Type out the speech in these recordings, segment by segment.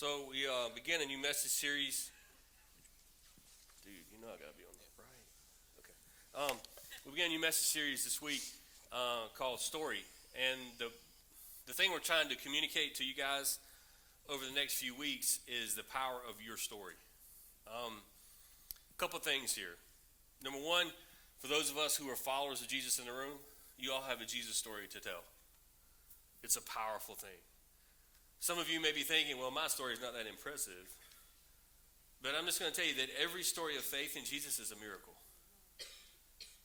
So we began a new message series. Dude, you know I gotta be on that, right? Okay. We began a new message series this week called Story, and the thing we're trying to communicate to you guys over the next few weeks is the power of your story. A couple things here. Number one, for those of us who are followers of Jesus in the room, you all have a Jesus story to tell. It's a powerful thing. Some of you may be thinking, well, my story is not that impressive. But I'm just going to tell you that every story of faith in Jesus is a miracle.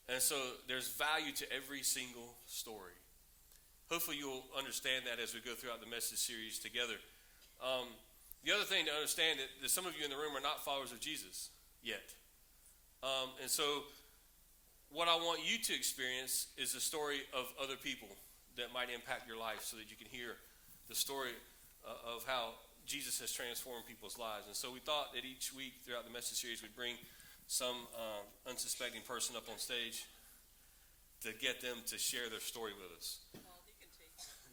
And so there's value to every single story. Hopefully you'll understand that as we go throughout the message series together. The other thing to understand that some of you in the room are not followers of Jesus yet. And so what I want you to experience is the story of other people that might impact your life so that you can hear the story of how Jesus has transformed people's lives. And so we thought that each week throughout the message series we'd bring some unsuspecting person up on stage to get them to share their story with us.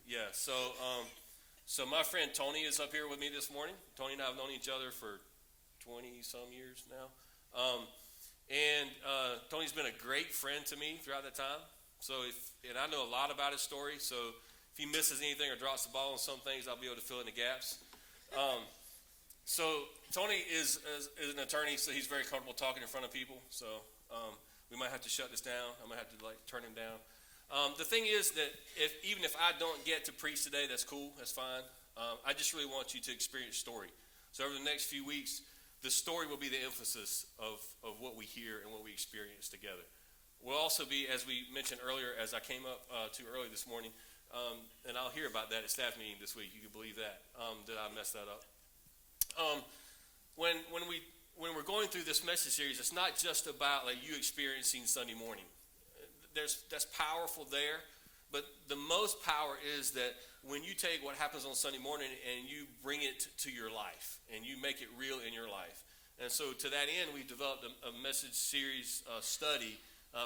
Yeah, so my friend Tony is up here with me this morning. Tony and I have known each other for 20-some years now. Tony's been a great friend to me throughout that time. And I know a lot about his story, so if he misses anything or drops the ball on some things, I'll be able to fill in the gaps. So Tony is an attorney, so he's very comfortable talking in front of people. So we might have to shut this down. I might have to turn him down. The thing is that even if I don't get to preach today, that's cool. That's fine. I just really want you to experience story. So over the next few weeks, the story will be the emphasis of what we hear and what we experience together. We'll also be, as we mentioned earlier, as I came up too early this morning, and I'll hear about that at staff meeting this week. You can believe that. Did I mess that up? When we're going through this message series, it's not just about like you experiencing Sunday morning. That's powerful there, but the most power is that when you take what happens on Sunday morning and you bring it to your life and you make it real in your life. And so to that end, we've developed a message series study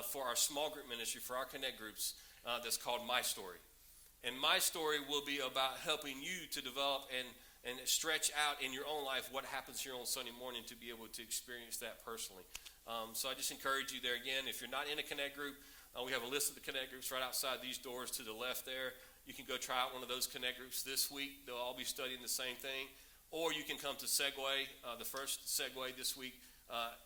for our small group ministry, for our Connect groups, that's called My Story. And my story will be about helping you to develop and stretch out in your own life what happens here on Sunday morning to be able to experience that personally. So I just encourage you there again. If you're not in a Connect group, we have a list of the Connect groups right outside these doors to the left there. You can go try out one of those Connect groups this week. They'll all be studying the same thing. Or you can come to Segway. The first Segway this week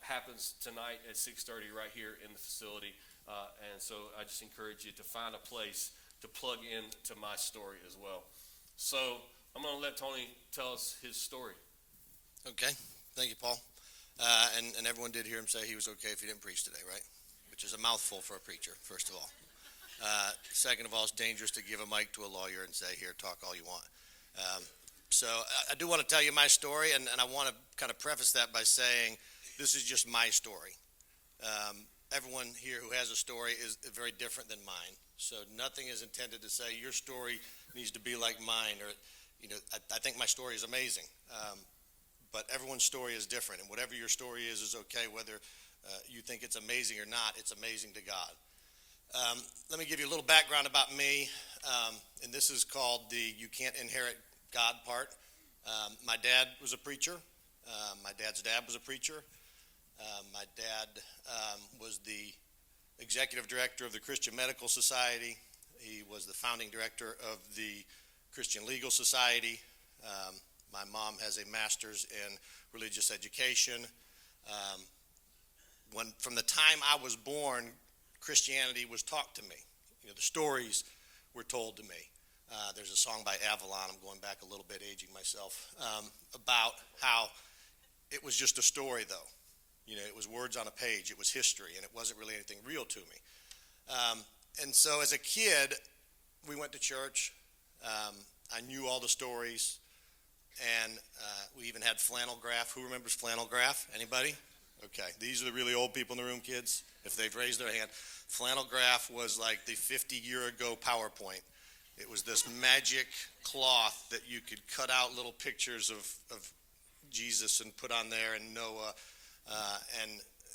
happens tonight at 6:30 right here in the facility. And so I just encourage you to find a place to plug in to my story as well. So I'm going to let Tony tell us his story. Okay. Thank you, Paul. And everyone did hear him say he was okay if he didn't preach today, right? Which is a mouthful for a preacher, first of all. Second of all, it's dangerous to give a mic to a lawyer and say, here, talk all you want. So I do want to tell you my story, and I want to kind of preface that by saying this is just my story. Everyone here who has a story is very different than mine. So nothing is intended to say your story needs to be like mine, or I think my story is amazing. But everyone's story is different, and whatever your story is okay, whether you think it's amazing or not, it's amazing to God. Let me give you a little background about me, and this is called the you can't inherit God part. My dad was a preacher. My dad's dad was a preacher. My dad was the executive director of the Christian Medical Society. He was the founding director of the Christian Legal Society. My mom has a master's in religious education. From the time I was born, Christianity was taught to me. The stories were told to me. There's a song by Avalon, I'm going back a little bit, aging myself, about how it was just a story, though. It was words on a page, it was history, and it wasn't really anything real to me. And so as a kid, we went to church. I knew all the stories, and we even had flannel graph. Who remembers flannel graph? Anybody? Okay, these are the really old people in the room, kids, if they've raised their hand. Flannel graph was like the 50-year-ago PowerPoint. It was this magic cloth that you could cut out little pictures of Jesus and put on there, and Noah, and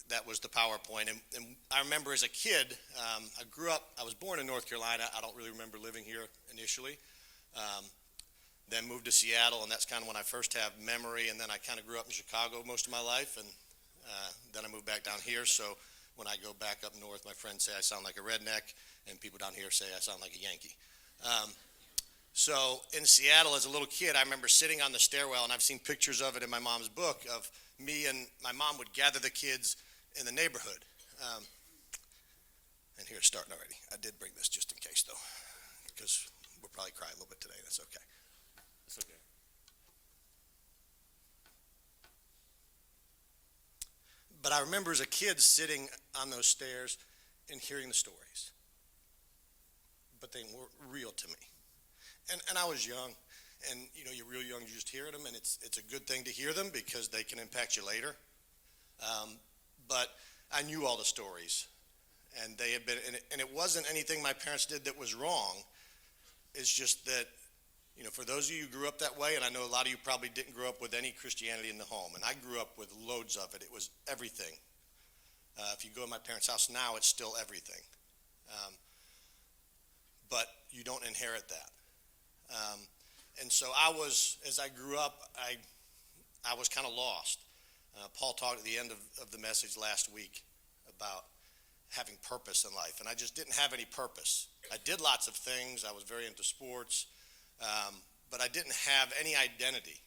that was the PowerPoint. And I remember as a kid, I was born in North Carolina. I don't really remember living here initially. then moved to Seattle, and that's kind of when I first have memory. And then I kind of grew up in Chicago most of my life, and then I moved back down here. So when I go back up north, my friends say I sound like a redneck, and people down here say I sound like a Yankee. So in Seattle as a little kid, I remember sitting on the stairwell, and I've seen pictures of it in my mom's book, of me and my mom would gather the kids in the neighborhood. And here it's starting already. I did bring this just in case, though, because we'll probably cry a little bit today. That's okay. It's okay. But I remember as a kid sitting on those stairs and hearing the stories. But they were real to me. And I was young. And, you know, you're real young, you're just hearing them, and it's a good thing to hear them because they can impact you later. But I knew all the stories. And they had been, and it wasn't anything my parents did that was wrong. It's just that, you know, for those of you who grew up that way, and I know a lot of you probably didn't grow up with any Christianity in the home, and I grew up with loads of it. It was everything. If you go to my parents' house now, it's still everything. But you don't inherit that. And so as I grew up, I was kind of lost. Paul talked at the end of the message last week about having purpose in life, and I just didn't have any purpose. I did lots of things. I was very into sports, but I didn't have any identity.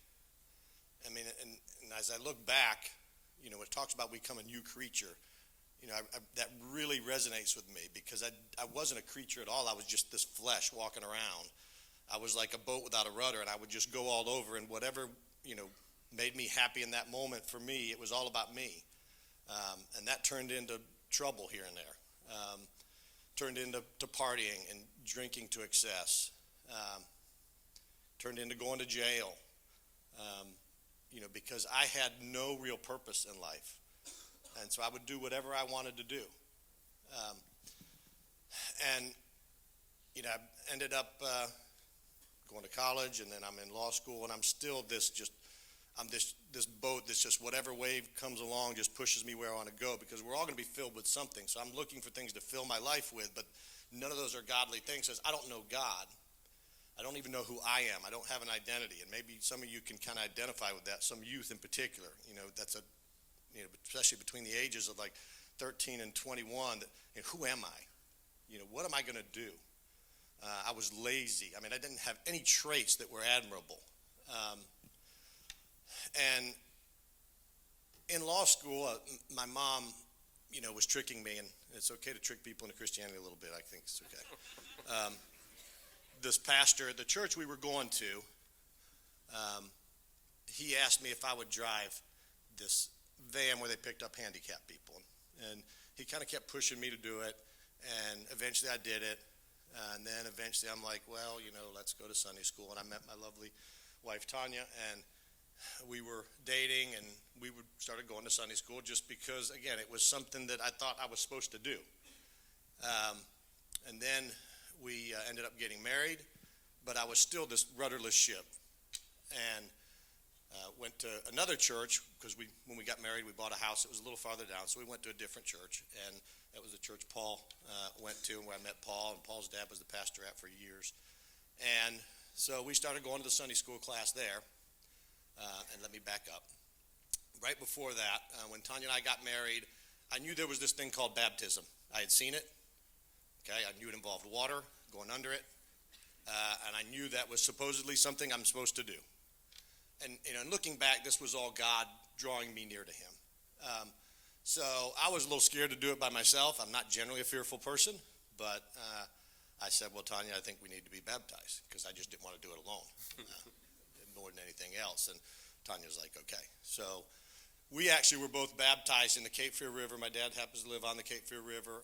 I mean, and as I look back, you know, it talks about we become a new creature. You know, that really resonates with me because I wasn't a creature at all. I was just this flesh walking around. I was like a boat without a rudder, and I would just go all over, and whatever, you know, made me happy in that moment, for me, it was all about me. And that turned into trouble here and there. Turned into partying and drinking to excess. Turned into going to jail. You know, because I had no real purpose in life. And so I would do whatever I wanted to do. And, you know, I ended up going to college, and then I'm in law school, and I'm still this boat that's just whatever wave comes along just pushes me where I want to go, because we're all going to be filled with something. So I'm looking for things to fill my life with, but none of those are godly things. Says I don't know God. I don't even know who I am. I don't have an identity. And maybe some of you can kind of identify with that, some youth in particular. You know, especially between the ages of like 13 and 21, that, you know, who am I? You know, what am I going to do? I was lazy. I mean, I didn't have any traits that were admirable. And in law school, my mom, you know, was tricking me, and it's okay to trick people into Christianity a little bit. I think it's okay. This pastor at the church we were going to, he asked me if I would drive this van where they picked up handicapped people. And he kind of kept pushing me to do it, and eventually I did it. And then eventually I'm like, well, you know, let's go to Sunday school. And I met my lovely wife, Tanya, and we were dating, and we started going to Sunday school just because, again, it was something that I thought I was supposed to do. And then we ended up getting married, but I was still this rudderless ship. And went to another church because when we got married, we bought a house that was a little farther down, so we went to a different church, and that was the church Paul went to, and where I met Paul, and Paul's dad was the pastor at for years. And so we started going to the Sunday school class there. And let me back up. Right before that, when Tanya and I got married, I knew there was this thing called baptism. I had seen it. Okay, I knew it involved water, going under it, and I knew that was supposedly something I'm supposed to do. And, you know, looking back, this was all God drawing me near to Him. So I was a little scared to do it by myself. I'm not generally a fearful person, but I said, well, Tanya, I think we need to be baptized, because I just didn't want to do it alone, more than anything else. And Tanya was like, okay. So we actually were both baptized in the Cape Fear River. My dad happens to live on the Cape Fear River.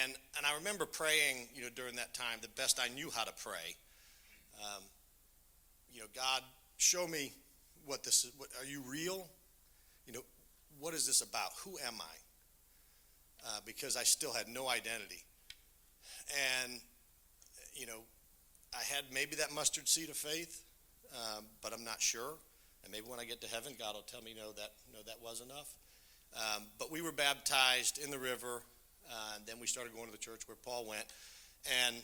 And I remember praying, you know, during that time, the best I knew how to pray. You know, God, show me what this is. Are you real? You know, what is this about? Who am I? Because I still had no identity. And, you know, I had maybe that mustard seed of faith, but I'm not sure. And maybe when I get to heaven, God will tell me, no, that was enough. But we were baptized in the river, and then we started going to the church where Paul went. And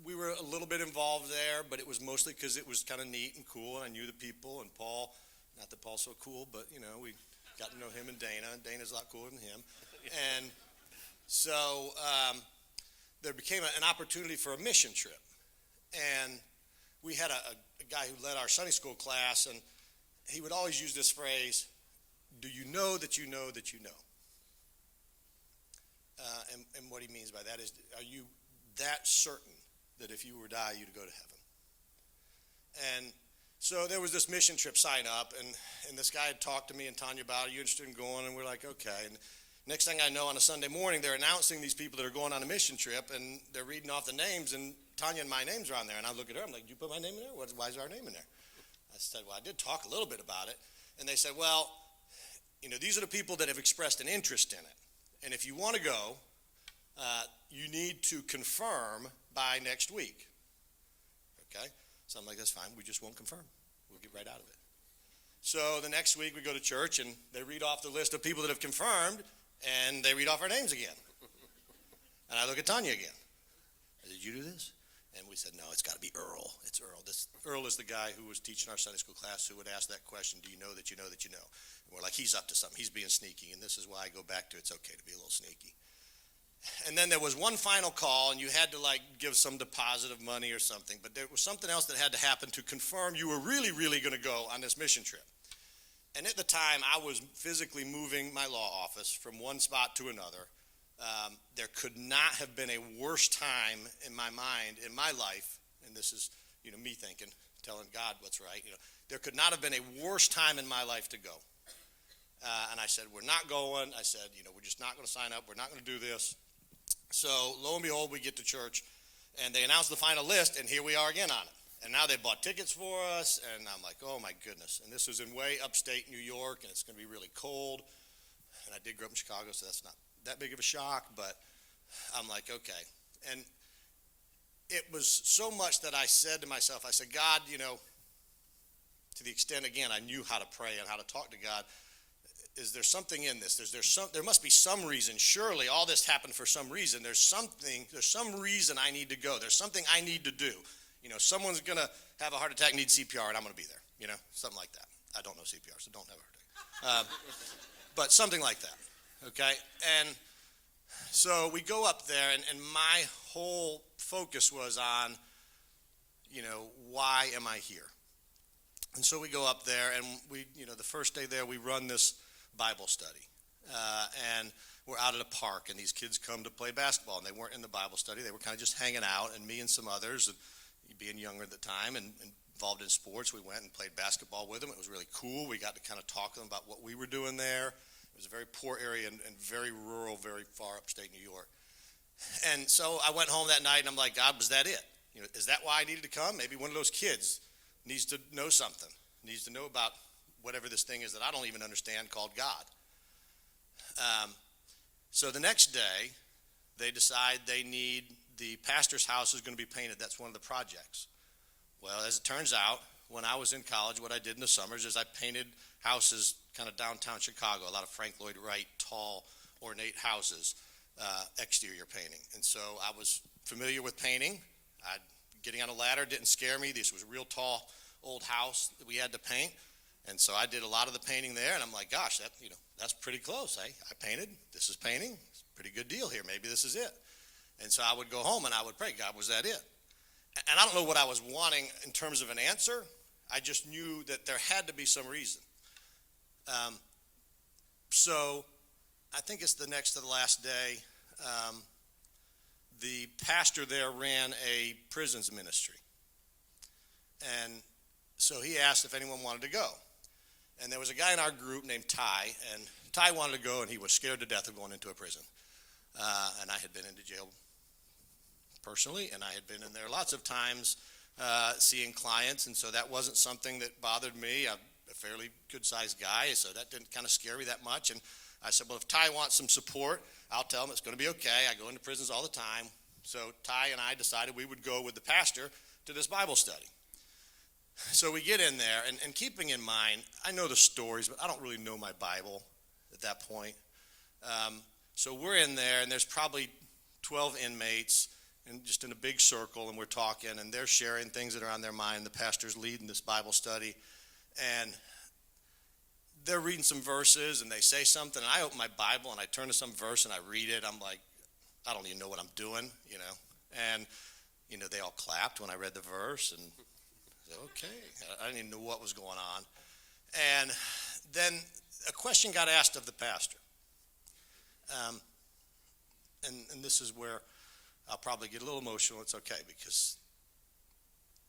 we were a little bit involved there, but it was mostly because it was kind of neat and cool, and I knew the people, and Paul, not that Paul's so cool, but, we got to know him and Dana, and Dana's a lot cooler than him. And so there became an opportunity for a mission trip. And we had a guy who led our Sunday school class, and he would always use this phrase, do you know that you know that you know? And what he means by that is, are you that certain that if you were to die, you'd go to heaven? And so there was this mission trip sign up, and this guy had talked to me and Tanya about, are you interested in going? And we're like, okay. And next thing I know, on a Sunday morning, they're announcing these people that are going on a mission trip, and they're reading off the names, and Tanya and my names are on there. And I look at her, I'm like, did you put my name in there? Why is our name in there? I said, well, I did talk a little bit about it. And they said, well, these are the people that have expressed an interest in it. And if you want to go, you need to confirm by next week. Okay? So I'm like, that's fine. We just won't confirm. We'll get right out of it. So the next week we go to church, and they read off the list of people that have confirmed, and they read off our names again. And I look at Tanya again. Did you do this? And we said, no, it's got to be Earl. It's Earl. Earl is the guy who was teaching our Sunday school class who would ask that question, do you know that you know that you know? And we're like, he's up to something. He's being sneaky, and this is why I go back to it's okay to be a little sneaky. And then there was one final call, and you had to give some deposit of money or something, but there was something else that had to happen to confirm you were really, really going to go on this mission trip. And at the time, I was physically moving my law office from one spot to another. There could not have been a worse time in my mind, in my life, and this is, me thinking, telling God what's right. There could not have been a worse time in my life to go. And I said, we're not going. I said, we're just not going to sign up. We're not going to do this. So lo and behold, we get to church, and they announce the final list, and here we are again on it. And now they bought tickets for us, and I'm like, oh my goodness. And this was in way upstate New York, and it's going to be really cold. And I did grow up in Chicago, so that's not that big of a shock, but I'm like, okay. And it was so much that I said to myself, I said, God, to the extent, again, I knew how to pray and how to talk to God, is there something in this? There must be some reason. Surely all this happened for some reason. There's some reason I need to go. There's something I need to do. Someone's going to have a heart attack and need CPR, and I'm going to be there, something like that. I don't know CPR, so don't have a heart attack. But something like that, okay? And so we go up there, and my whole focus was on, why am I here? And so we go up there, and we, the first day there, we run this Bible study. And we're out at a park, and these kids come to play basketball, and they weren't in the Bible study. They were kind of just hanging out, and me and some others, and being younger at the time and involved in sports, we went and played basketball with them. It was really cool. We got to kind of talk to them about what we were doing there. It was a very poor area and very rural, very far upstate New York. And so I went home that night, and I'm like, God, was that it? Is that why I needed to come? Maybe one of those kids needs to know something, needs to know about whatever this thing is that I don't even understand called God. So the next day, they decide the pastor's house is going to be painted. That's one of the projects. Well, as it turns out, when I was in college, what I did in the summers is I painted houses kind of downtown Chicago, a lot of Frank Lloyd Wright, tall, ornate houses, exterior painting. And so I was familiar with painting. Getting on a ladder didn't scare me. This was a real tall old house that we had to paint. And so I did a lot of the painting there, and I'm like, gosh, that's pretty close. I painted. This is painting. It's a pretty good deal here. Maybe this is it. And so I would go home and I would pray, God, was that it? And I don't know what I was wanting in terms of an answer. I just knew that there had to be some reason. So I think it's the next to the last day. The pastor there ran a prisons ministry. And so he asked if anyone wanted to go. And there was a guy in our group named Ty, and Ty wanted to go, and he was scared to death of going into a prison. And I had been into jail personally, and I had been in there lots of times seeing clients, and so that wasn't something that bothered me. I'm a fairly good-sized guy, so that didn't kind of scare me that much. And I said, well, if Ty wants some support, I'll tell him it's going to be okay. I go into prisons all the time. So Ty and I decided we would go with the pastor to this Bible study. So we get in there, and keeping in mind, I know the stories, but I don't really know my Bible at that point. So we're in there, and there's probably 12 inmates, and just in a big circle, and we're talking, and they're sharing things that are on their mind. The pastor's leading this Bible study, and they're reading some verses, and they say something, and I open my Bible, and I turn to some verse, and I read it. I'm like, I don't even know what I'm doing, And, they all clapped when I read the verse, and I said, okay. I didn't even know what was going on. And then a question got asked of the pastor. And this is where I'll probably get a little emotional. It's okay, because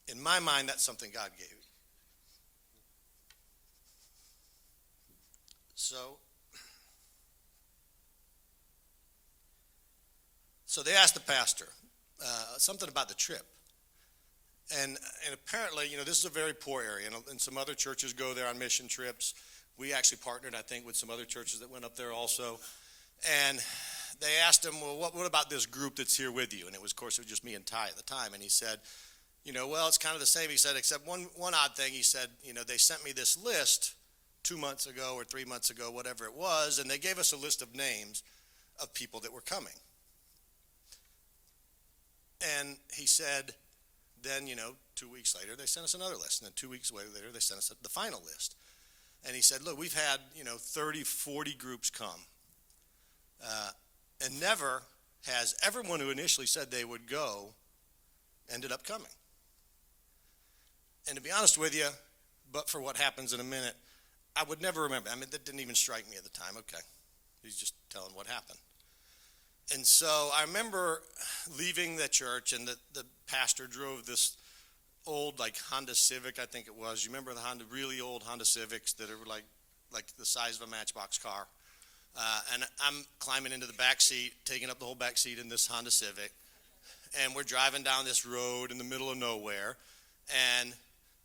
in my mind, that's something God gave me. So they asked the pastor something about the trip. And apparently, this is a very poor area, and some other churches go there on mission trips. We actually partnered, I think, with some other churches that went up there also. And they asked him, well, what about this group that's here with you? And of course, it was just me and Ty at the time. And he said, well, it's kind of the same. He said, except one odd thing. He said, they sent me this list 2 months ago or 3 months ago, whatever it was, and they gave us a list of names of people that were coming. And he said, then, 2 weeks later, they sent us another list. And then 2 weeks later, they sent us the final list. And he said, look, we've had, 30, 40 groups come. And never has everyone who initially said they would go ended up coming. And to be honest with you, but for what happens in a minute, I would never remember. That didn't even strike me at the time. Okay, he's just telling what happened. And so I remember leaving the church, and the pastor drove this old, Honda Civic, I think it was. You remember the really old Honda Civics that are like the size of a Matchbox car? And I'm climbing into the back seat, taking up the whole back seat in this Honda Civic, and we're driving down this road in the middle of nowhere, and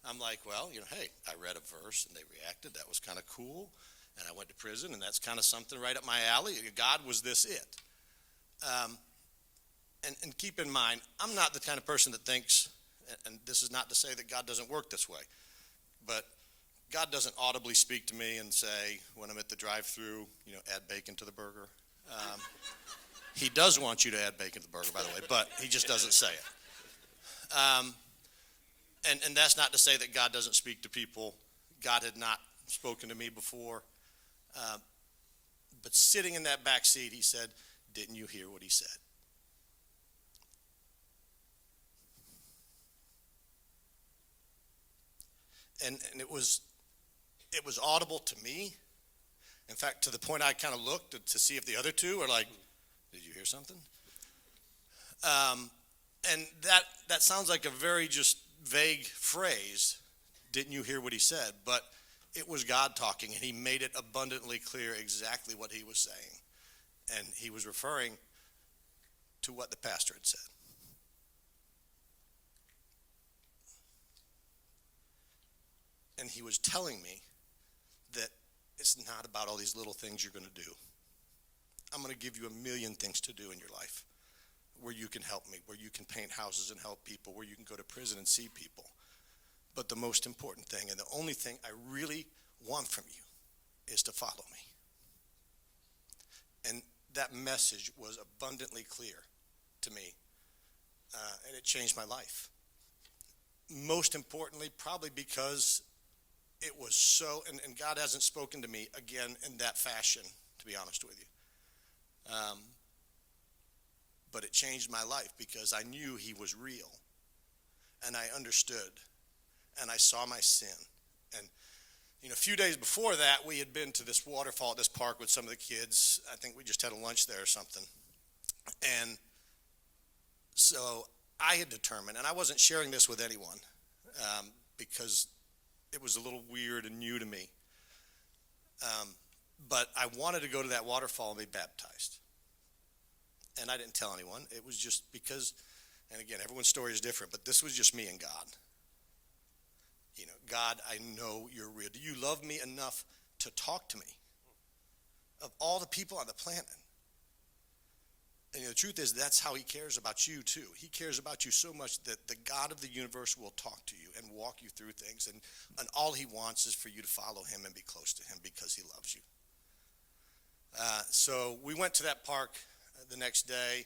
I'm like, well, hey, I read a verse, and they reacted. That was kind of cool, and I went to prison, and that's kind of something right up my alley. God, was this it? And keep in mind, I'm not the kind of person that thinks, and this is not to say that God doesn't work this way, but God doesn't audibly speak to me and say, when I'm at the drive-thru, add bacon to the burger. He does want you to add bacon to the burger, by the way, but he just doesn't say it. And that's not to say that God doesn't speak to people. God had not spoken to me before. But sitting in that back seat, he said, didn't you hear what he said? And it was audible to me. In fact, to the point I kind of looked to see if the other two are like, did you hear something? And that sounds like a very just vague phrase, didn't you hear what he said? But it was God talking, and he made it abundantly clear exactly what he was saying. And he was referring to what the pastor had said. And he was telling me that it's not about all these little things you're going to do. I'm going to give you a million things to do in your life where you can help me, where you can paint houses and help people, where you can go to prison and see people. But the most important thing, and the only thing I really want from you, is to follow me. And that message was abundantly clear to me, and it changed my life. Most importantly, probably because it was so, and God hasn't spoken to me again in that fashion, to be honest with you. But it changed my life because I knew he was real, and I understood, and I saw my sin. And a few days before that, we had been to this waterfall at this park with some of the kids. I think we just had a lunch there or something. And so I had determined, and I wasn't sharing this with anyone because it was a little weird and new to me. But I wanted to go to that waterfall and be baptized. And I didn't tell anyone. It was just because, and again, everyone's story is different, but this was just me and God. God, I know you're real. Do you love me enough to talk to me? Of all the people on the planet. And the truth is, that's how he cares about you too. He cares about you so much that the God of the universe will talk to you and walk you through things. And all he wants is for you to follow him and be close to him because he loves you. So we went to that park the next day,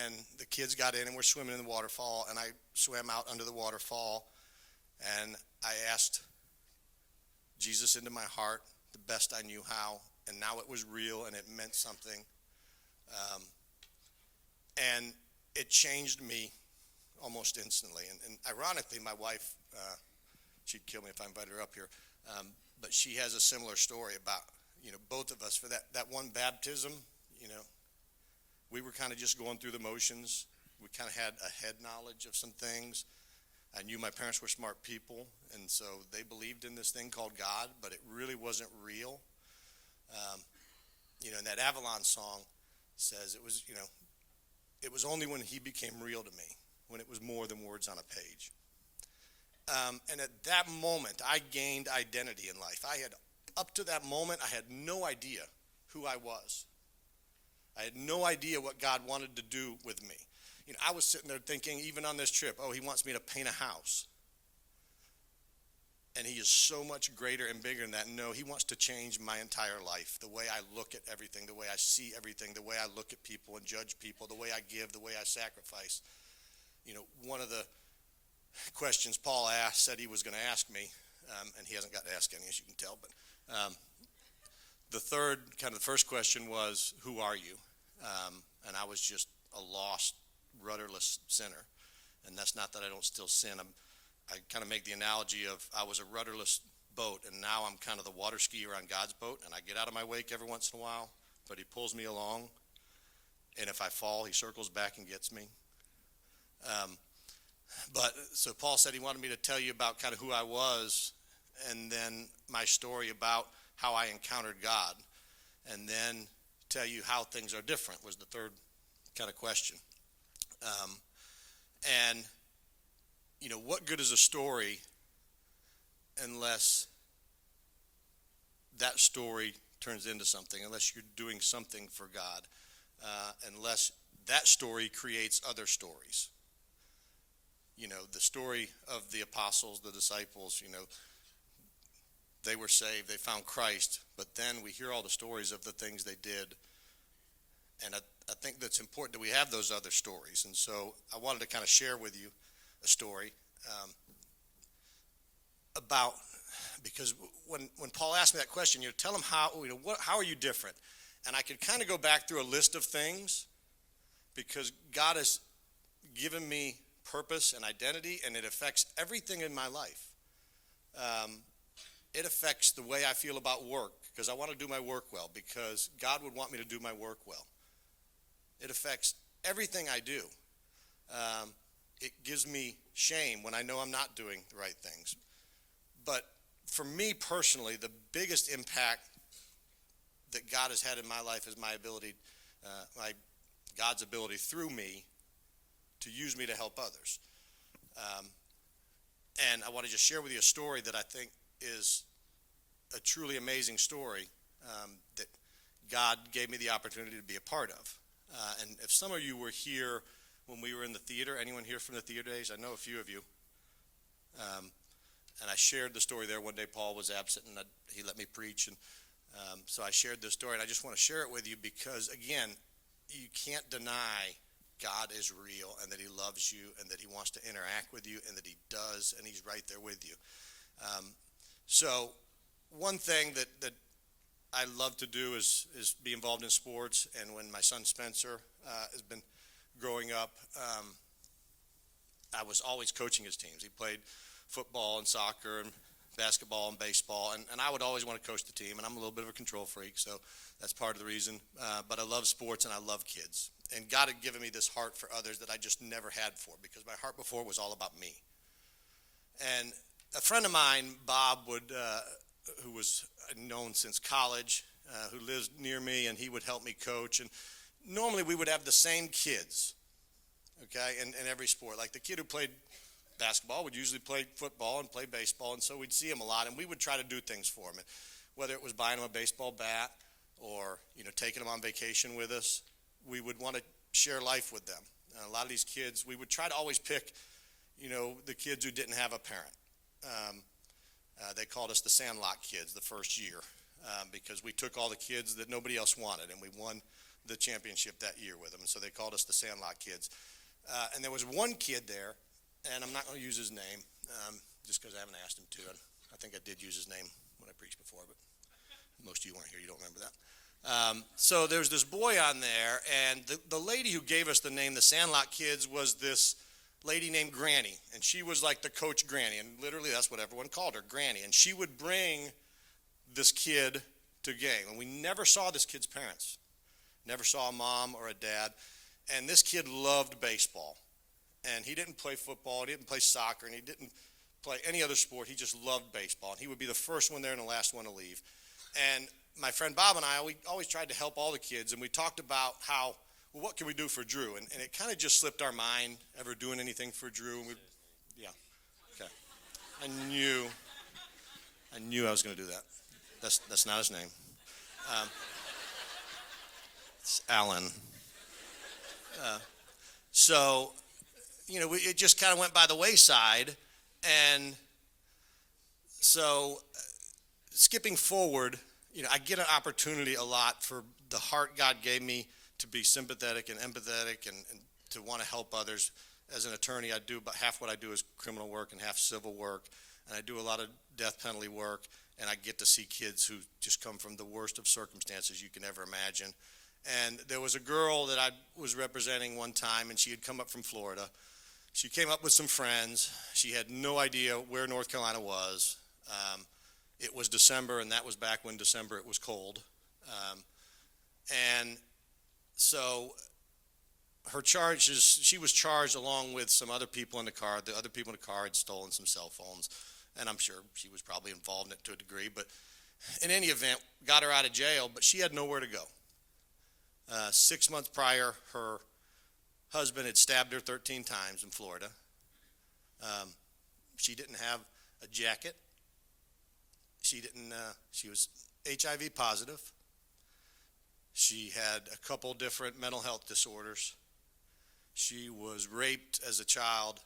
and the kids got in and we're swimming in the waterfall, and I swam out under the waterfall, and I asked Jesus into my heart the best I knew how, and now it was real and it meant something. And it changed me almost instantly. And ironically, my wife, she'd kill me if I invited her up here, but she has a similar story about, both of us, for that one baptism, we were kind of just going through the motions. We kind of had a head knowledge of some things. I knew my parents were smart people, and so they believed in this thing called God, but it really wasn't real. And that Avalon song says it was only when he became real to me, when it was more than words on a page. And at that moment, I gained identity in life. Up to that moment, I had no idea who I was. I had no idea what God wanted to do with me. I was sitting there thinking, even on this trip, he wants me to paint a house. And he is so much greater and bigger than that. No, he wants to change my entire life, the way I look at everything, the way I see everything, the way I look at people and judge people, the way I give, the way I sacrifice. One of the questions Paul said he was going to ask me, and he hasn't got to ask any, as you can tell, but the first question was, who are you? And I was just a lost, rudderless sinner. And that's not that I don't still sin. I kind of make the analogy of I was a rudderless boat, and now I'm kind of the water skier on God's boat, and I get out of my wake every once in a while, but he pulls me along, and if I fall, he circles back and gets me. So Paul said he wanted me to tell you about kind of who I was, and then my story about how I encountered God, and then tell you how things are different was the third kind of question. What good is a story unless that story turns into something, unless you're doing something for God, unless that story creates other stories. The story of the apostles, the disciples, they were saved, they found Christ, but then we hear all the stories of the things they did. And I think that's important that we have those other stories. And so I wanted to kind of share with you a story because when Paul asked me that question, tell him how are you different? And I could kind of go back through a list of things because God has given me purpose and identity, and it affects everything in my life. It affects the way I feel about work because I want to do my work well, because God would want me to do my work well. It affects everything I do. It gives me shame when I know I'm not doing the right things. But for me personally, the biggest impact that God has had in my life is my ability, God's ability through me to use me to help others. And I want to just share with you a story that I think is a truly amazing story that God gave me the opportunity to be a part of. And if some of you were here when we were in the theater, anyone here from the theater days? I know a few of you. And I shared the story there. One day Paul was absent, and he let me preach. And so I shared this story, and I just want to share it with you because, again, you can't deny God is real and that he loves you and that he wants to interact with you and that he does, and he's right there with you. So one thing that I love to do is be involved in sports. And when my son Spencer has been growing up, I was always coaching his teams. He played football and soccer and basketball and baseball, and I would always want to coach the team, and I'm a little bit of a control freak, so that's part of the reason. But I love sports and I love kids. And God had given me this heart for others that I just never had for, because my heart before was all about me. And a friend of mine, Bob, who was known since college, who lives near me, and he would help me coach. And normally we would have the same kids, okay, in every sport. Like the kid who played basketball would usually play football and play baseball, and so we'd see him a lot, and we would try to do things for him. And whether it was buying him a baseball bat or taking him on vacation with us, we would want to share life with them. A lot of these kids, we would try to always pick, the kids who didn't have a parent. They called us the Sandlot kids the first year because we took all the kids that nobody else wanted, and we won the championship that year with them. And so they called us the Sandlot Kids. And there was one kid there, and I'm not going to use his name just because I haven't asked him to. I think I did use his name when I preached before, but most of you weren't here. You don't remember that. So there's this boy on there, and the lady who gave us the name the Sandlot Kids was this lady named Granny, and she was like the coach Granny, and literally that's what everyone called her, Granny. And she would bring this kid to game, and we never saw this kid's parents. Never saw a mom or a dad. And this kid loved baseball. And he didn't play football, he didn't play soccer, and he didn't play any other sport. He just loved baseball. And he would be the first one there and the last one to leave. And my friend Bob and I, we always tried to help all the kids, and we talked about how, well, what can we do for Drew? And it kind of just slipped our mind, ever doing anything for Drew. And yeah, okay. I knew I was going to do that. That's not his name. It's Alan. So, it just kind of went by the wayside. And so, skipping forward, I get an opportunity a lot for the heart God gave me to be sympathetic and empathetic and to want to help others. As an attorney, I do about half what I do is criminal work and half civil work. And I do a lot of death penalty work. And I get to see kids who just come from the worst of circumstances you can ever imagine. And there was a girl that I was representing one time, and she had come up from Florida. She came up with some friends. She had no idea where North Carolina was. It was December, and that was back when December it was cold. And so her charges, she was charged along with some other people in the car. The other people in the car had stolen some cell phones, and I'm sure she was probably involved in it to a degree. But in any event, got her out of jail, but she had nowhere to go. 6 months prior, her husband had stabbed her 13 times in Florida. She didn't have a jacket. She was HIV positive. She had a couple different mental health disorders. She was raped as a child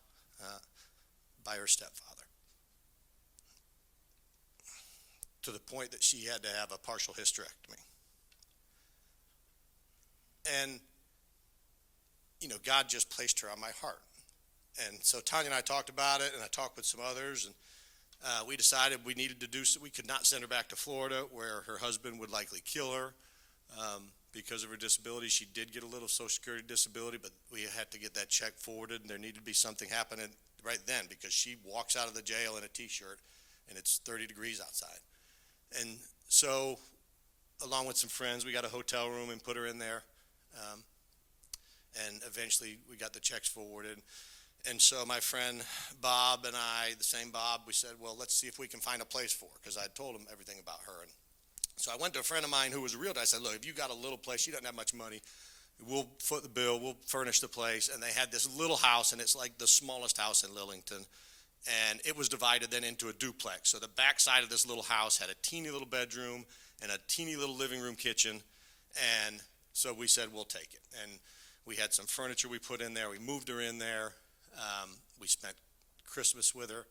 by her stepfather, to the point that she had to have a partial hysterectomy. And, God just placed her on my heart. And so Tanya and I talked about it, and I talked with some others, and we decided we needed to do so. We could not send her back to Florida, where her husband would likely kill her because of her disability. She did get a little Social Security disability, but we had to get that check forwarded, and there needed to be something happening right then, because she walks out of the jail in a T-shirt, and it's 30 degrees outside. And so, along with some friends, we got a hotel room and put her in there. And eventually we got the checks forwarded. And so my friend Bob and I, the same Bob, we said, well, let's see if we can find a place for her, because I told him everything about her. And so I went to a friend of mine who was a realtor. I said, look, if you got a little place, she doesn't have much money, we'll foot the bill, we'll furnish the place. And they had this little house, and it's like the smallest house in Lillington. And it was divided then into a duplex. So the back side of this little house had a teeny little bedroom and a teeny little living room kitchen. And so we said, we'll take it. And we had some furniture we put in there. We moved her in there. We spent Christmas with her.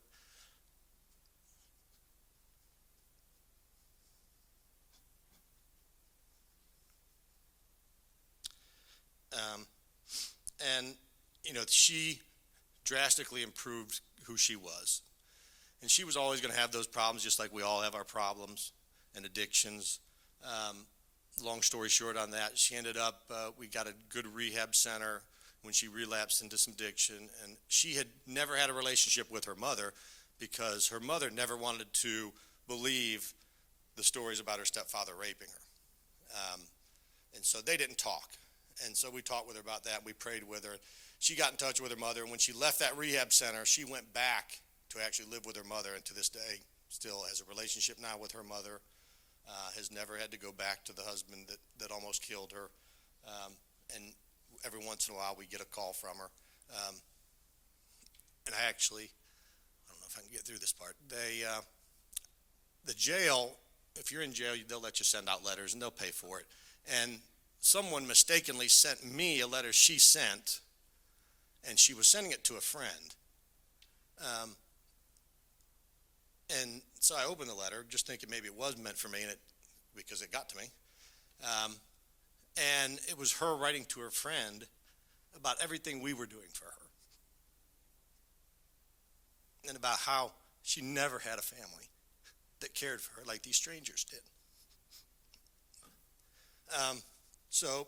And, she drastically improved who she was. And she was always going to have those problems, just like we all have our problems and addictions. Long story short on that, she ended up, we got a good rehab center when she relapsed into some addiction. And she had never had a relationship with her mother, because her mother never wanted to believe the stories about her stepfather raping her. And so they didn't talk. And so we talked with her about that. We prayed with her. She got in touch with her mother. And when she left that rehab center, she went back to actually live with her mother. And to this day, still has a relationship now with her mother. Has never had to go back to the husband that almost killed her. And every once in a while we get a call from her. And I don't know if I can get through this part. The jail, if you're in jail, they'll let you send out letters and they'll pay for it. And someone mistakenly sent me a letter she sent, and she was sending it to a friend. And so I opened the letter, just thinking maybe it was meant for me, because it got to me. And it was her writing to her friend about everything we were doing for her and about how she never had a family that cared for her like these strangers did. So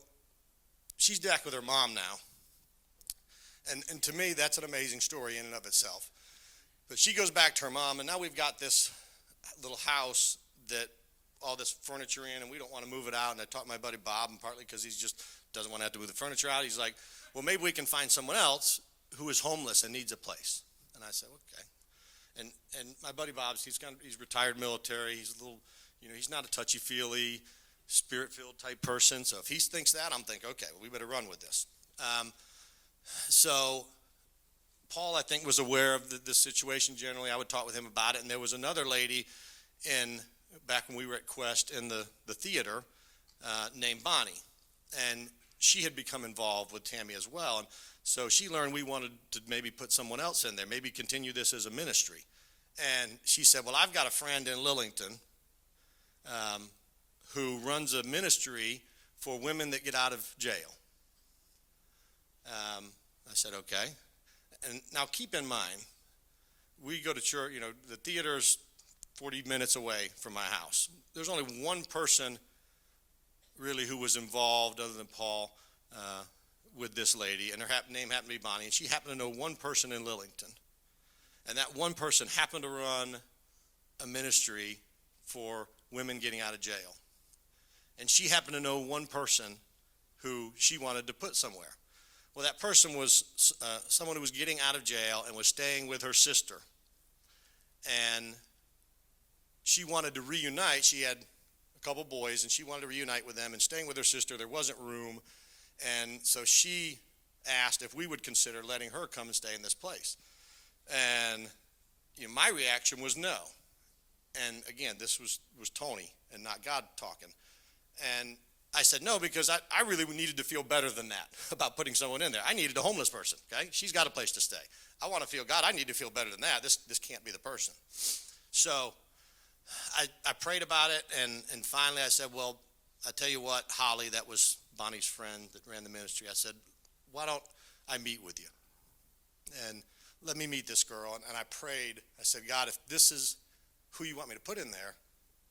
she's back with her mom now. And to me, that's an amazing story in and of itself. But she goes back to her mom, and now we've got this little house that all this furniture in, and we don't want to move it out. And I talked to my buddy Bob, and partly because he just doesn't want to have to move the furniture out. He's like, well, maybe we can find someone else who is homeless and needs a place. And I said, okay. And my buddy Bob's, he's retired military. He's a little, he's not a touchy-feely, spirit-filled type person. So if he thinks that, I'm thinking, okay, well, we better run with this. So Paul, I think, was aware of the situation generally. I would talk with him about it. And there was another lady back when we were at Quest in the theater named Bonnie. And she had become involved with Tammy as well. And so she learned we wanted to maybe put someone else in there, maybe continue this as a ministry. And she said, well, I've got a friend in Lillington who runs a ministry for women that get out of jail. I said, okay. And now keep in mind, we go to church, the theater's 40 minutes away from my house. There's only one person really who was involved other than Paul with this lady, and her name happened to be Bonnie, and she happened to know one person in Lillington. And that one person happened to run a ministry for women getting out of jail. And she happened to know one person who she wanted to put somewhere. Well, that person was someone who was getting out of jail and was staying with her sister. And she wanted to reunite. She had a couple boys, and she wanted to reunite with them. And staying with her sister, there wasn't room. And so she asked if we would consider letting her come and stay in this place. And my reaction was no. And again, this was Tony and not God talking. And I said no, because I really needed to feel better than that about putting someone in there. I needed a homeless person, okay? She's got a place to stay. I want to feel, God, I need to feel better than that. This can't be the person. So I prayed about it, and finally I said, well, I tell you what, Holly, that was Bonnie's friend that ran the ministry. I said, why don't I meet with you? And let me meet this girl. And I prayed. I said, God, if this is who you want me to put in there,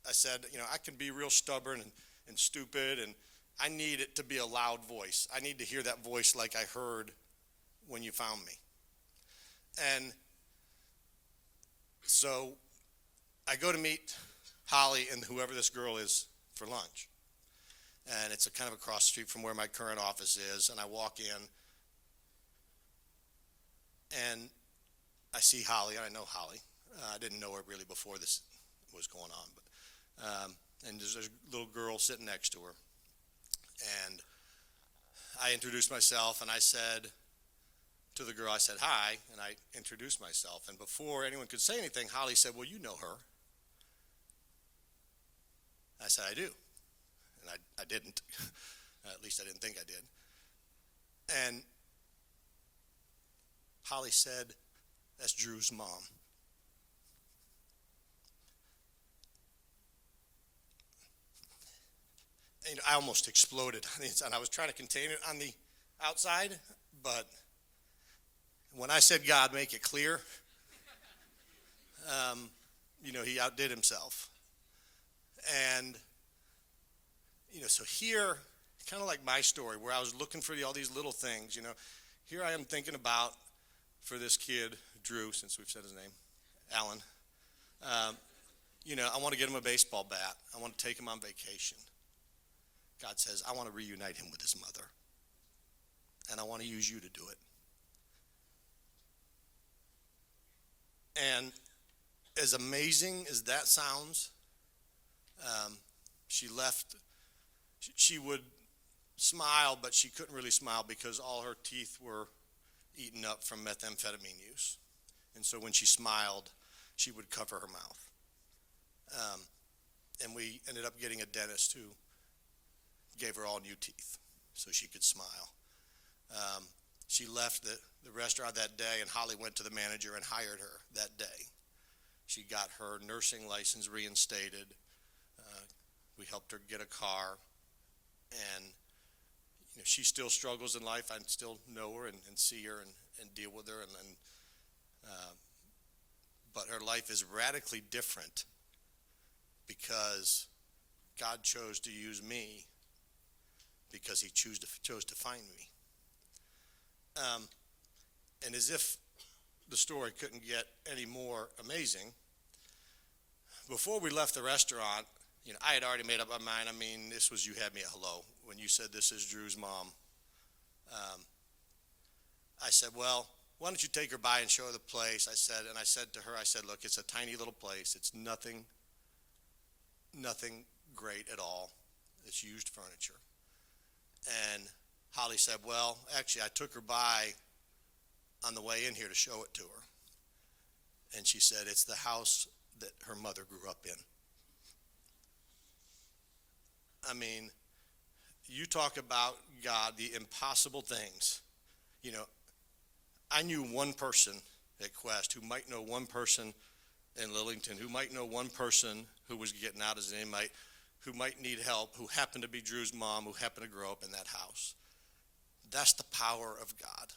I said, I can be real stubborn and stupid, and I need it to be a loud voice. I need to hear that voice like I heard when you found me. And so I go to meet Holly and whoever this girl is for lunch. And it's kind of across the street from where my current office is. And I walk in, and I see Holly, and I know Holly. I didn't know her really before this was going on, but and there's a little girl sitting next to her. And I introduced myself, and I said to the girl, I said, hi, and I introduced myself. And before anyone could say anything, Holly said, well, you know her. I said, I do. And I didn't. At least I didn't think I did. And Holly said, that's Drew's mom. And I almost exploded on the inside. I was trying to contain it on the outside, but when I said, God, make it clear, he outdid himself. And, so here, kind of like my story, where I was looking for all these little things, here I am thinking about, for this kid, Drew, since we've said his name, Alan, I want to get him a baseball bat. I want to take him on vacation. God says, I want to reunite him with his mother. And I want to use you to do it. And as amazing as that sounds, she left. She would smile, but she couldn't really smile because all her teeth were eaten up from methamphetamine use. And so when she smiled, she would cover her mouth. And we ended up getting a dentist who gave her all new teeth so she could smile. She left the restaurant that day, and Holly went to the manager and hired her that day. She got her nursing license reinstated. We helped her get a car, and she still struggles in life. I still know her and see her and deal with her, but her life is radically different because God chose to use me because he chose to find me. And as if the story couldn't get any more amazing, before we left the restaurant, I had already made up my mind. I mean, this was, you had me at hello. When you said this is Drew's mom, I said, well, why don't you take her by and show her the place? I said to her, look, it's a tiny little place. It's nothing great at all. It's used furniture. And Holly said, well, actually, I took her by on the way in here to show it to her. And she said, it's the house that her mother grew up in. I mean, you talk about God, the impossible things. I knew one person at Quest who might know one person in Lillington, who might know one person who was getting out as an inmate, who might need help, who happened to be Drew's mom, who happened to grow up in that house. That's the power of God.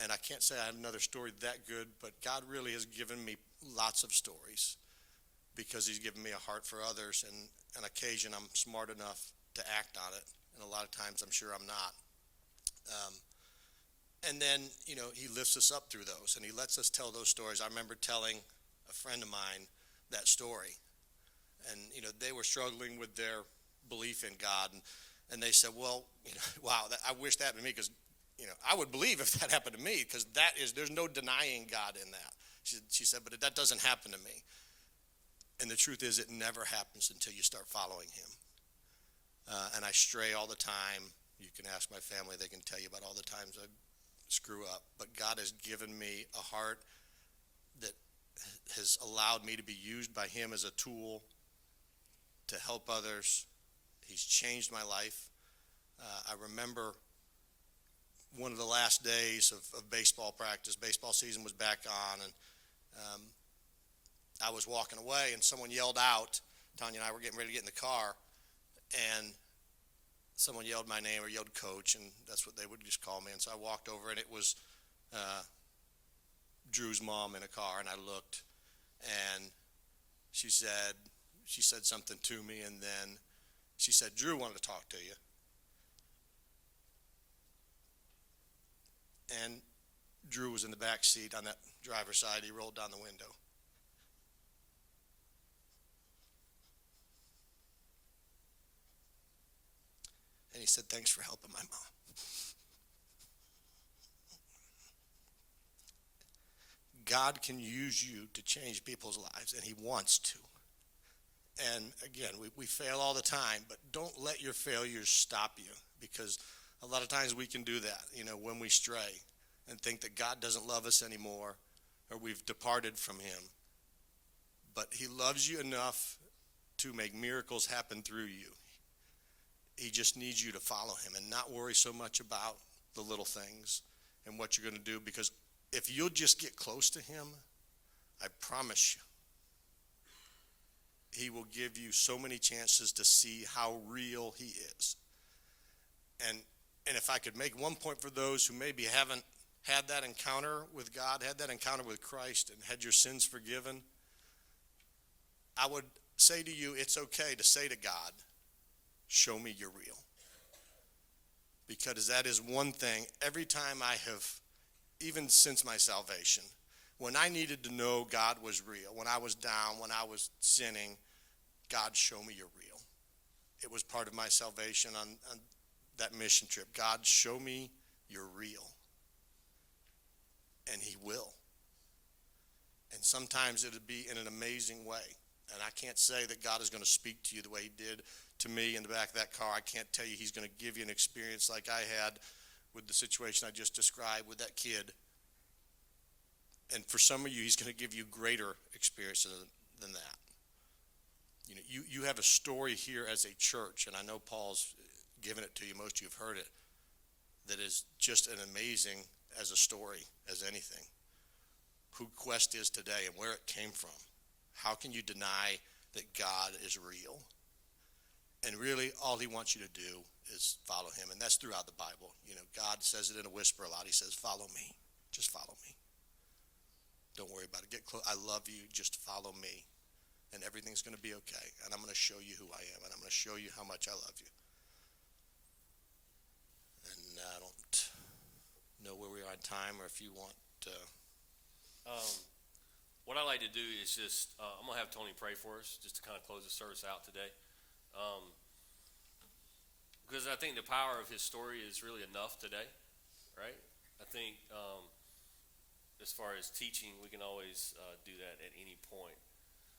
And I can't say I have another story that good, but God really has given me lots of stories because he's given me a heart for others, and on occasion I'm smart enough to act on it, and a lot of times I'm sure I'm not. And then, he lifts us up through those, and he lets us tell those stories. I remember telling a friend of mine that story, and, they were struggling with their belief in God, and they said, well, wow, I wish that happened to me because, I would believe if that happened to me because there's no denying God in that. She said, but that doesn't happen to me. And the truth is it never happens until you start following him. And I stray all the time. You can ask my family. They can tell you about all the times I screw up. But God has given me a heart that has allowed me to be used by him as a tool to help others. He's changed my life. I remember one of the last days of baseball practice. Baseball season was back on, and I was walking away, and someone yelled out. Tanya and I were getting ready to get in the car, and someone yelled my name or yelled coach, and that's what they would just call me. And so I walked over, and it was Drew's mom in a car, and I looked, and she said something to me, and then she said, Drew wanted to talk to you. And Drew was in the back seat on that driver's side. He rolled down the window. And he said, thanks for helping my mom. God can use you to change people's lives, and he wants to. And again, we fail all the time, but don't let your failures stop you, because a lot of times we can do that, when we stray and think that God doesn't love us anymore or we've departed from him. But he loves you enough to make miracles happen through you. He just needs you to follow him and not worry so much about the little things and what you're going to do, because if you'll just get close to him, I promise you, he will give you so many chances to see how real he is. And if I could make one point for those who maybe haven't had that encounter with God, had that encounter with Christ, and had your sins forgiven, I would say to you, it's okay to say to God, show me you're real. Because that is one thing, every time I have, even since my salvation, when I needed to know God was real, when I was down, when I was sinning, God, show me you're real. It was part of my salvation on that mission trip. God, show me you're real. And he will. And sometimes it'll be in an amazing way. And I can't say that God is going to speak to you the way he did to me in the back of that car. I can't tell you he's going to give you an experience like I had with the situation I just described with that kid. And for some of you, he's going to give you greater experience than that. You have a story here as a church, and I know Paul's given it to you. Most of you have heard it. That is just an amazing as a story as anything. Who Quest is today and where it came from. How can you deny that God is real? And really, all he wants you to do is follow him. And that's throughout the Bible. You know, God says it in a whisper a lot. He says, follow me. Just follow me. Don't worry about it. Get close. I love you. Just follow me. And everything's going to be okay. And I'm going to show you who I am. And I'm going to show you how much I love you. And I don't know where we are in time, or if you want What I like to do is just, I'm going to have Tony pray for us just to kind of close the service out today. Because I think the power of his story is really enough today, right? I think as far as teaching, we can always do that at any point.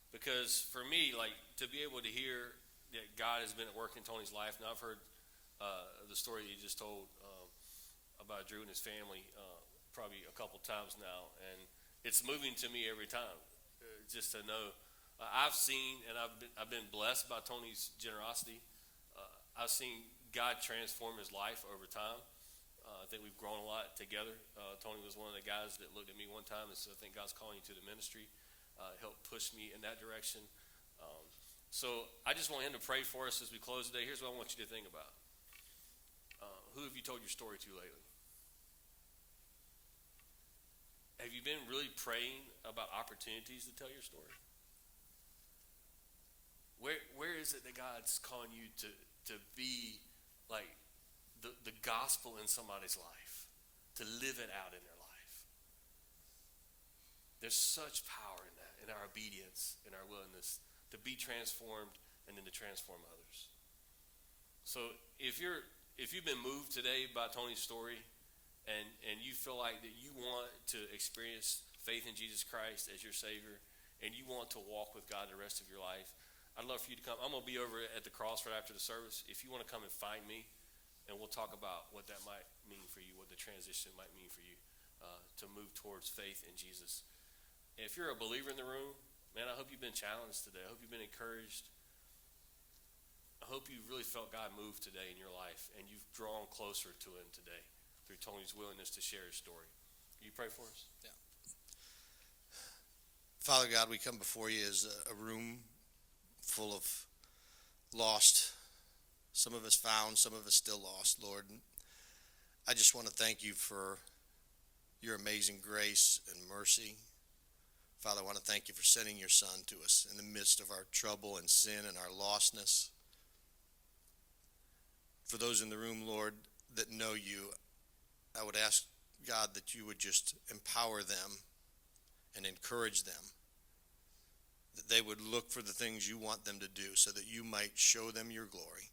Because for me, like, to be able to hear that God has been at work in Tony's life, and I've heard the story you just told about Drew and his family probably a couple times now, and it's moving to me every time just to know. I've seen, and I've been blessed by Tony's generosity. I've seen God transform his life over time. I think we've grown a lot together. Tony was one of the guys that looked at me one time and said, I think God's calling you to the ministry. Helped push me in that direction. So I just want him to pray for us as we close today. Here's what I want you to think about. Who have you told your story to lately? Have you been really praying about opportunities to tell your story? Where is it that God's calling you to be like the gospel in somebody's life, to live it out in their life? There's such power in that, in our obedience, in our willingness to be transformed and then to transform others. So if you've been moved today by Tony's story, and you feel like that you want to experience faith in Jesus Christ as your Savior, and you want to walk with God the rest of your life, I'd love for you to come. I'm going to be over at the cross right after the service. If you want to come and find me, and we'll talk about what that might mean for you, what the transition might mean for you to move towards faith in Jesus. And if you're a believer in the room, man, I hope you've been challenged today. I hope you've been encouraged. I hope you really felt God move today in your life, and you've drawn closer to him today through Tony's willingness to share his story. Will you pray for us? Yeah. Father God, we come before you as a room full of lost, some of us found, some of us still lost, Lord. I just want to thank you for your amazing grace and mercy. Father, I want to thank you for sending your Son to us in the midst of our trouble and sin and our lostness. For those in the room, Lord, that know you, I would ask, God, that you would just empower them and encourage them, that they would look for the things you want them to do so that you might show them your glory,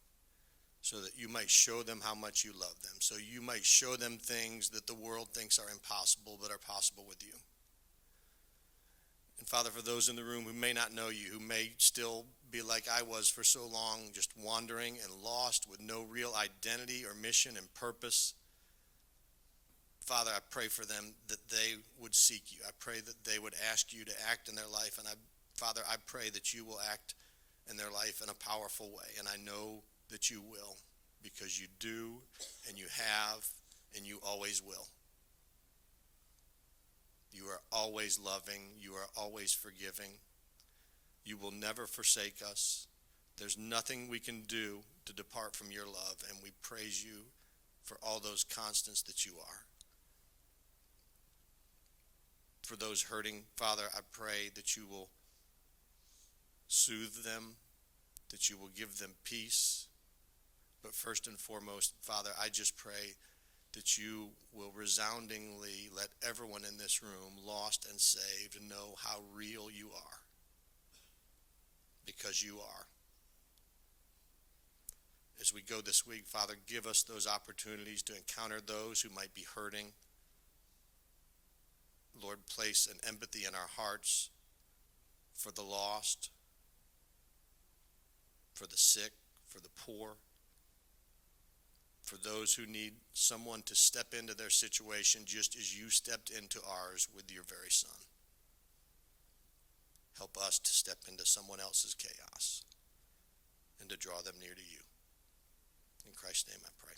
so that you might show them how much you love them, so you might show them things that the world thinks are impossible but are possible with you. And Father, for those in the room who may not know you, who may still be like I was for so long, just wandering and lost with no real identity or mission and purpose, Father, I pray for them that they would seek you. I pray that they would ask you to act in their life. And Father, I pray that you will act in their life in a powerful way. And I know that you will, because you do, and you have, and you always will. You are always loving. You are always forgiving. You will never forsake us. There's nothing we can do to depart from your love, and we praise you for all those constants that you are. For those hurting, Father, I pray that you will soothe them, that you will give them peace. But first and foremost, Father, I just pray that you will resoundingly let everyone in this room, lost and saved, know how real you are. Because you are. As we go this week, Father, give us those opportunities to encounter those who might be hurting. Lord, place an empathy in our hearts for the lost, for the sick, for the poor, for those who need someone to step into their situation just as you stepped into ours with your very Son. Help us to step into someone else's chaos and to draw them near to you. In Christ's name I pray.